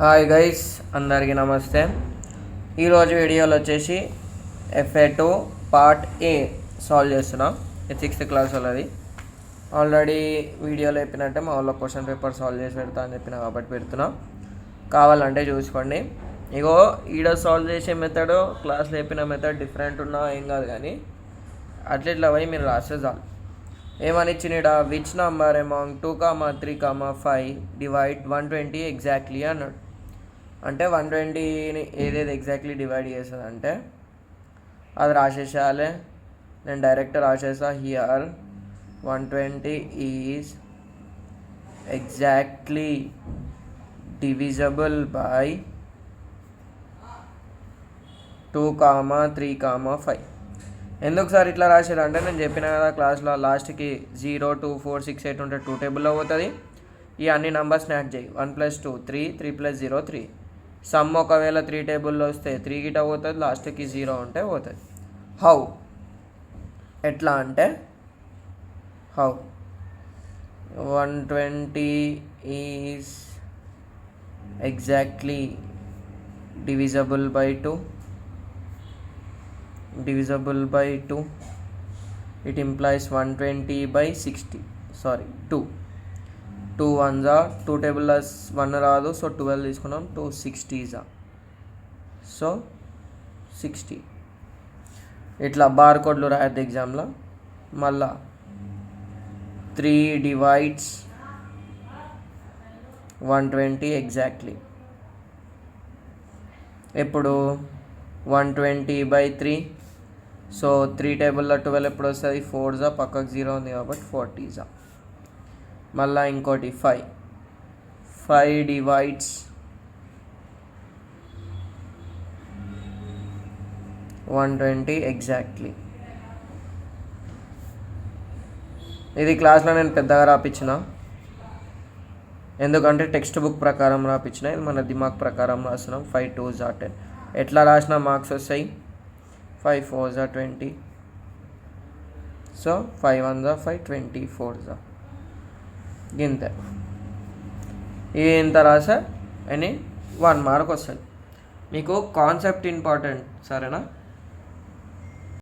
Hi guys, అందరికీ నమస్తే. ఈరోజు వీడియోలో వచ్చేసి FA2 పార్ట్ ఏ సాల్వ్ చేస్తున్నాం. ఇది 6th క్లాస్ వాళ్ళది. ఆల్రెడీ వీడియోలో చెప్పినట్టే మా వాళ్ళ క్వశ్చన్ పేపర్ సాల్వ్ చేసి పెడతా అని చెప్పిన కాబట్టి పెడుతున్నాం. కావాలంటే చూసుకోండి. ఇగో ఈడ సాల్వ్ చేసే మెథడ్, క్లాస్లో చెప్పిన మెథడ్ డిఫరెంట్ ఉన్నా ఏం కాదు, కానీ అట్లా పోయి మీరు రాస్తే చాలు. ఏమని ఇచ్చినాడా, which number among 2, 3, 5 divide 120 exactly అన్నాడు. అంటే 120ని ఏదేది ఎగ్జాక్ట్లీ డివైడ్ చేస్తుంది అంటే అది రాసేసేయాలి. నేను డైరెక్ట్ రాసేసా. Here 120 is exactly divisible by 2, 3, 5. ఎందుకు సార్ ఇట్లా రాసేది అంటే, నేను చెప్పిన కదా క్లాస్లో లాస్ట్కి 0, 2, 4, 6, 8 ఉంటే 2 టేబుల్లో పోతుంది. ఈ అన్ని నెంబర్స్ని యాడ్ చేయి. 1 + 2 3, 3 + 0 3. సమ్ ఒకవేళ 3 టేబుల్లో వస్తే 3 గిట పోతుంది, లాస్ట్కి 0 ఉంటే పోతుంది. హౌ ఎట్లా అంటే, how 120 is exactly divisible by 2. Divisible by 2, it implies 120 by 60. 2 1s are 2 table 1 రాదు, సో 12 తీసుకున్నాం. 2 60s సో 60. ఇట్లా బార్ కోడ్లు రాయద్దు ఎగ్జామ్లో. మళ్ళా 3 డివైడ్స్ 120 ఎగ్జాక్ట్లీ. ఎప్పుడు 120 by 3. సో 3 టేబుల్లో 12 ఎప్పుడు వస్తుంది? 4s పక్కకు 0 ఉంది కాబట్టి 40s. మళ్ళీ ఇంకోటి 5 డివైడ్స్ 120 ఎగ్జాక్ట్లీ. ఇది క్లాస్లో నేను పెద్దగా రాపించిన, ఎందుకంటే టెక్స్ట్ బుక్ ప్రకారం రాపించిన. ఇది మన దిమాగ్ ప్రకారం రాస్తున్నాం. 5 2s 10. ఎట్లా రాసిన మార్క్స్ వస్తాయి? 5 4s 20. So 5 1s 5, 24s. గింతే. ఇది ఇంత రాసా అని 1 మార్క్ వస్తుంది. మీకు కాన్సెప్ట్ ఇంపార్టెంట్, సరేనా?